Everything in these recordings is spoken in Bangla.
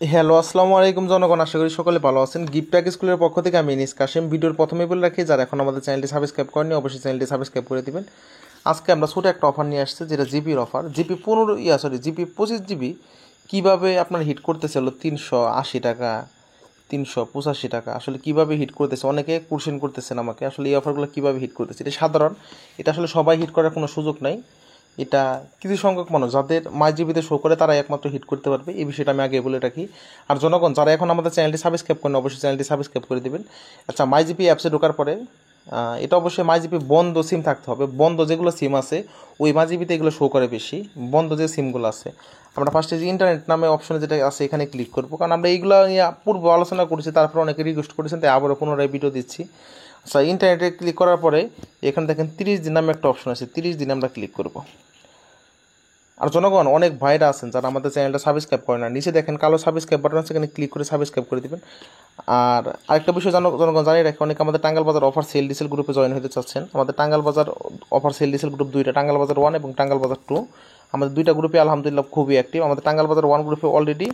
হ্যালো, আসসালামু আলাইকুম জনগণ, আশা করি সকলে ভালো আছেন। গিফট প্যাক স্কুলের পক্ষ থেকে আমি ইনিস কাশেম। ভিডিওর প্রথমে বলে রাখি, যারা এখন আমাদের চ্যানেলটি সাবস্ক্রাইব করেনি অবশ্যই চ্যানেলটি সাবস্ক্রাইব করে দিবেন। আজকে আমরা ছোটো একটা অফার নিয়ে আসছি, যেটা জিপির অফার। জিপি 25 জিবি কীভাবে আপনার হিট করতেছে হলো 380 টাকা, 385 টাকা। আসলে কীভাবে হিট করতেছে, অনেকে কোশ্চেন করতেছেন আমাকে, আসলে এই অফারগুলো কীভাবে হিট করতেছে। এটা সাধারণ, এটা আসলে সবাই হিট করার কোনো সুযোগ নাই। এটা কিছু সংখ্যক মানুষ যাদের মাই জিবিতে শো করে তারা একমাত্র হিট করতে পারবে, এই বিষয়টা আমি আগে বলে রাখি। আর জনগণ, যারা এখন আমাদের চ্যানেলটি সাবস্ক্রাইব করেন অবশ্যই চ্যানেলটি সাবস্ক্রাইব করে দেবেন। আচ্ছা, মাই জিপি অ্যাপসে ঢোকার পরে এটা অবশ্যই মাই জিপি বন্ধ সিম থাকতে হবে। বন্ধ যেগুলো সিম আছে ওই মাই জিপিতে এগুলো শো করে বেশি। বন্ধ যে সিমগুলো আছে, আমরা ফার্স্টে যে ইন্টারনেট নামে অপশনে যেটা আছে এখানে ক্লিক করবো, কারণ আমরা এইগুলো নিয়ে পূর্ব আলোচনা করেছি, তারপরে অনেকে রিকোয়েস্ট করেছেন, তাই আবারও পুনরায় ভিডিও দিচ্ছি। আচ্ছা, ইন্টারনেটে ক্লিক করার পরে এখানে দেখেন 30 দিন নামে একটা অপশন আছে, 30 দিন আমরা ক্লিক করবো। আর জনগণ, অনেক ভাইরা আছেন যারা আমাদের চ্যানেলটা সাবস্ক্রাইব করে না, নিচে দেখেন কালো সাবস্ক্রাইব বাটন আছে, এখানে ক্লিক করে সাবস্ক্রাইব করে দিবেন। আর আরেকটা বিষয় জনগণ জানিয়ে রাখি, অনেকে আমাদের টাঙ্গাল বাজার অফার সেল ডিসেল গ্রুপে জয়েন হতে চাচ্ছেন। আমাদের টাঙ্গাল বাজার অফার সেল ডিসেল গ্রুপ দুইটা, টাঙ্গাল বাজার 1 এবং টাঙ্গাল বাজার 2। আমাদের দুইটা গ্রুপে আলহামদুলিল্লাহ খুবই অ্যাক্টিভ। আমাদের টাঙ্গাল বাজার 1 গ্রুপে অলরেডি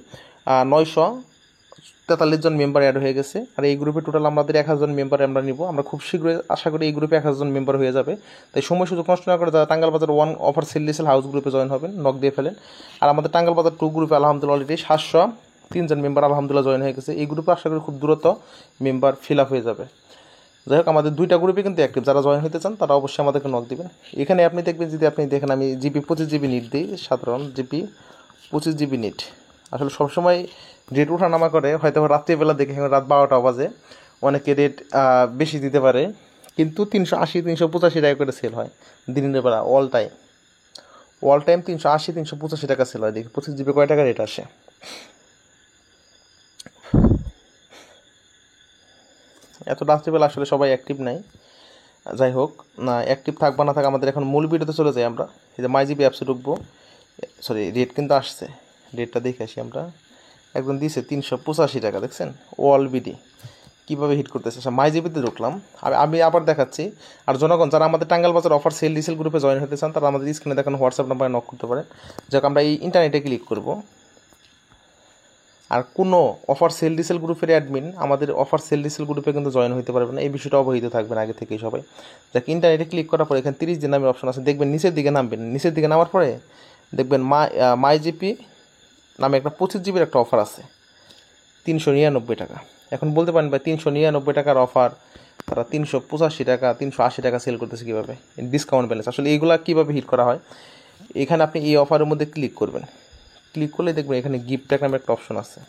943 জন মেম্বার অ্যাড হয়ে গেছে। আর এই গ্রুপে টোটাল আমাদের 1000 জন মেম্বার আমরা নিব। আমরা খুব শীঘ্রই আশা করি এই গ্রুপে 1000 জন মেম্বার হয়ে যাবে। তাই সময় সুযোগ নষ্ট না করে যারা টাঙ্গাল বাজার 1 অফার সেল ডিসেল হাউস গ্রুপে জয়েন হবেন, নক দিয়ে ফেলেন। আর আমাদের টাঙ্গাল বাজার 2 গ্রুপে আলহামদুলিল্লাহ অলরেডি 703 জন মেম্বার আলহামদুলিল্লাহ জয়েন হয়ে গেছে। এই গ্রুপে আশা করি খুব দ্রুত মেম্বার ফিল আপ হয়ে যাবে। যাই হোক, আমাদের দুইটা গ্রুপে কিন্তু অ্যাক্টিভ, যারা জয়েন হতে চান তারা অবশ্যই আমাদেরকে নক দিবেন। এখানে আপনি দেখবেন, যদি আপনি দেখেন আমি জিপি 25 জিবি নিট দিই, সাধারণ জিপি 25 জিবি নিট। আসলে সবসময় রেট ওঠানামা করে, হয়তো রাত্রিবেলা দেখে রাত 12টা বাজে অনেকে রেট বেশি দিতে পারে, কিন্তু 380 385 টাকা করে সেল হয় দিনের বেলা। অল টাইম 380 385 টাকা সেল হয়। দেখি 25 জিবি কয় টাকা রেট আসে। এত রাত্রিবেলা আসলে সবাই অ্যাক্টিভ নাই। যাই হোক, না অ্যাক্টিভ থাকবা না থাক, আমাদের এখন মূল ভিডিওতে চলে যাই আমরা। এই যে মাই জিবি অ্যাপসে ঢুকবো, সরি রেট কিন্তু আসছে, রেটটা দেখে আসি আমরা। একদম দিয়েছে 385 টাকা, দেখছেন ওয়াল বিডি কীভাবে হিট করতেছে। মাই জিবিতে ঢুকলাম, আমি আবার দেখাচ্ছি। আর জনগণ, যারা আমাদের টাঙ্গাল বাজার অফার সেল ডিসেল গ্রুপে জয়েন হতে চান তারা আমাদের স্ক্রিনে দেখানো হোয়াটসঅ্যাপ নাম্বারে নক করতে পারেন। যাক, আমরা এই ইন্টারনেটে ক্লিক করব। আর কোনো অফার সেল ডিসেল গ্রুপের অ্যাডমিন আমাদের অফার সেল ডিসেল গ্রুপে কিন্তু জয়েন হতে পারবে না, এই বিষয়টা অবহিত থাকবেন আগে থেকেই সবাই। যাক, ইন্টারনেটে ক্লিক করার পরে এখানে 30 দিন নামের অপশন আছে, দেখবেন নিচের দিকে নামবেন। নিচের দিকে নামার পরে দেখবেন মাই জিপি নামে একটা 25 জিবির একটা অফার আছে, 399 টাকা। এখন বলতে পারেন ভাই, 399 টাকার অফার তারা 385 টাকা 380 টাকা সেল করতেছে কীভাবে, ডিসকাউন্ট ব্যালেন্স। আসলে এইগুলা কীভাবে হিট করা হয়, এখানে আপনি এই অফারের মধ্যে ক্লিক করবেন। ক্লিক করলে দেখবেন এখানে গিফট প্যাক নামে একটা অপশন আছে।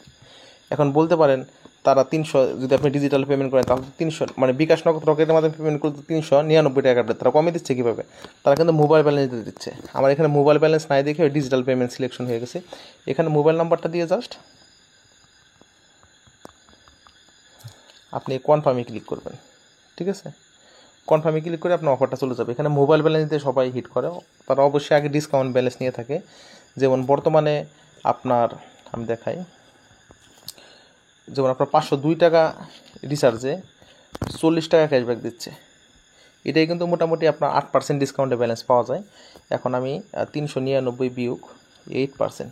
এখন বলতে পারেন তারা 300, যদি আপনি ডিজিটাল পেমেন্ট করেন তাহলে 300, মানে বিকাশ নগদ রকেটের মাধ্যমে পেমেন্ট করতে 399 টাকা। তারা কমে দিচ্ছে কীভাবে, তারা কিন্তু মোবাইল ব্যালেন্স দিয়ে দিচ্ছে। আমার এখানে মোবাইল ব্যালেন্স নাই দেখে ডিজিটাল পেমেন্ট সিলেকশন হয়ে গেছে। এখানে মোবাইল নাম্বারটা দিয়ে জাস্ট আপনি কনফার্মে ক্লিক করবেন। ঠিক আছে, কনফার্মে ক্লিক করে আপনার অফারটা চলে যাবে। এখানে মোবাইল ব্যালেন্স দিয়ে সবাই হিট করে, তারা অবশ্যই আগে ডিসকাউন্ট ব্যালেন্স নিয়ে থাকে। যেমন বর্তমানে আপনার আমি দেখাই, যেমন আপনার 502 টাকা রিচার্জে 40 টাকা ক্যাশব্যাক দিচ্ছে। এটাই কিন্তু মোটামুটি আপনার 8% ডিসকাউন্টে ব্যালেন্স পাওয়া যায়। এখন আমি 399 বিয়োগ 8%,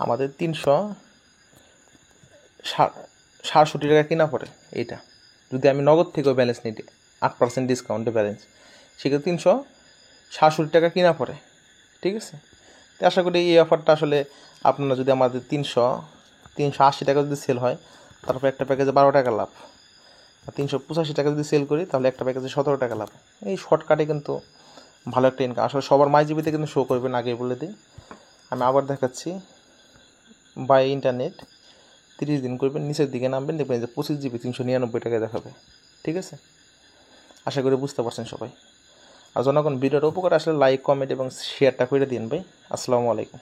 আমাদের 367 টাকা কিনা পড়ে। এইটা যদি আমি নগদ থেকেও ব্যালেন্স নিই 8% ডিসকাউন্টে ব্যালেন্স, সেক্ষেত্রে 367 টাকা কিনা পড়ে। ঠিক আছে, তো আশা করি এই অফারটা আসলে আপনারা যদি আমাদের 380 টাকা যদি সেল হয়, তারপর একটা প্যাকেজে 12 টাকা লাভ। আর 385 টাকা যদি সেল করি তাহলে একটা প্যাকেজে 17 টাকা লাভ। এই শর্টকাটে কিন্তু ভালো একটা ইনকাম। আসলে সবার মাই জিবিতে কিন্তু শো করবেন, আগে বলে দিই। আমি আবার দেখাচ্ছি, বাই ইন্টারনেট 30 দিন করবেন, নিচের দিকে নামবেন, দেখবেন যে 25 জিবি 399 টাকায় দেখাবে। ঠিক আছে, আশা করি বুঝতে পারছেন সবাই। আর জনগণ, ভিডিওটা উপকার আসলে লাইক কমেন্ট এবং শেয়ারটা করে দিন ভাই। আসসালামু আলাইকুম।